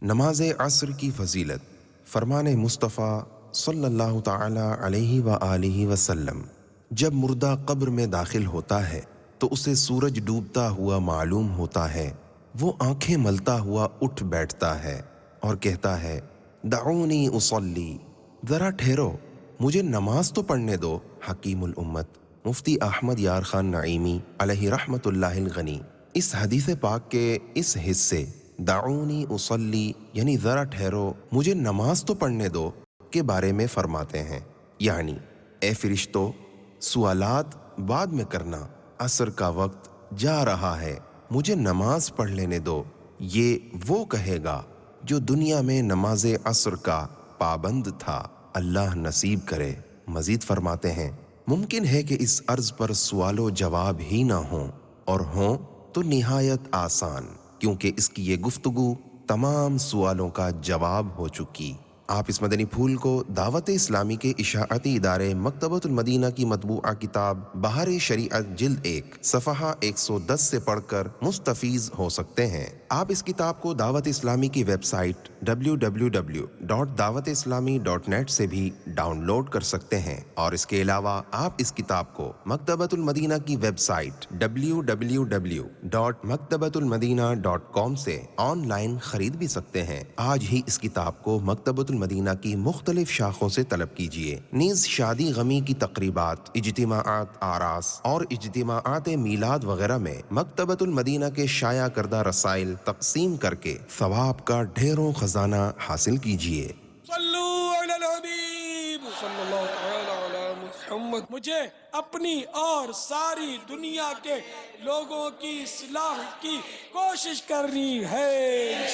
نماز عصر کی فضیلت۔ فرمان مصطفیٰ صلی اللہ تعالی علیہ وآلہ وسلم، جب مردہ قبر میں داخل ہوتا ہے تو اسے سورج ڈوبتا ہوا معلوم ہوتا ہے۔ وہ آنکھیں ملتا ہوا اٹھ بیٹھتا ہے اور کہتا ہے دعونی اصلی، ذرا ٹھہرو مجھے نماز تو پڑھنے دو۔ حکیم الامت مفتی احمد یار خان نعیمی علیہ رحمت اللہ الغنی اس حدیث پاک کے اس حصے دعونی اصلی یعنی ذرا ٹھہرو مجھے نماز تو پڑھنے دو کے بارے میں فرماتے ہیں، یعنی اے فرشتو، سوالات بعد میں کرنا، عصر کا وقت جا رہا ہے، مجھے نماز پڑھ لینے دو۔ یہ وہ کہے گا جو دنیا میں نماز عصر کا پابند تھا، اللہ نصیب کرے۔ مزید فرماتے ہیں ممکن ہے کہ اس عرض پر سوال و جواب ہی نہ ہوں، اور ہوں تو نہایت آسان، کیونکہ اس کی یہ گفتگو تمام سوالوں کا جواب ہو چکی۔ آپ اس مدنی پھول کو دعوت اسلامی کے اشاعتی ادارے مکتبۃ المدینہ کی مطبوعہ کتاب بہار شریعت جلد 1 صفحہ 110 سے پڑھ کر مستفیض ہو سکتے ہیں۔ آپ اس کتاب کو دعوت اسلامی کی ویب سائٹ www.dawatیسلامی.net سے بھی ڈاؤن لوڈ کر سکتے ہیں، اور اس کے علاوہ آپ اس کتاب کو مکتبۃ المدینہ کی ویب سائٹ www.maktabatul-madina.com سے آن لائن خرید بھی سکتے ہیں۔ آج ہی اس کتاب کو مکتبۃ المدینہ کی مختلف شاخوں سے طلب کیجیے۔ نیز شادی غمی کی تقریبات، اجتماعات، آراس اور اجتماعات میلاد وغیرہ میں مکتبۃ المدینہ کے شائع کردہ رسائل تقسیم کر کے ثواب کا ڈھیروں خزانہ حاصل کیجیے۔ صلو علی الحبیب صلی اللہ تعالی علی محمد۔ مجھے اپنی اور ساری دنیا کے لوگوں کی اصلاح کی کوشش کرنی ہے۔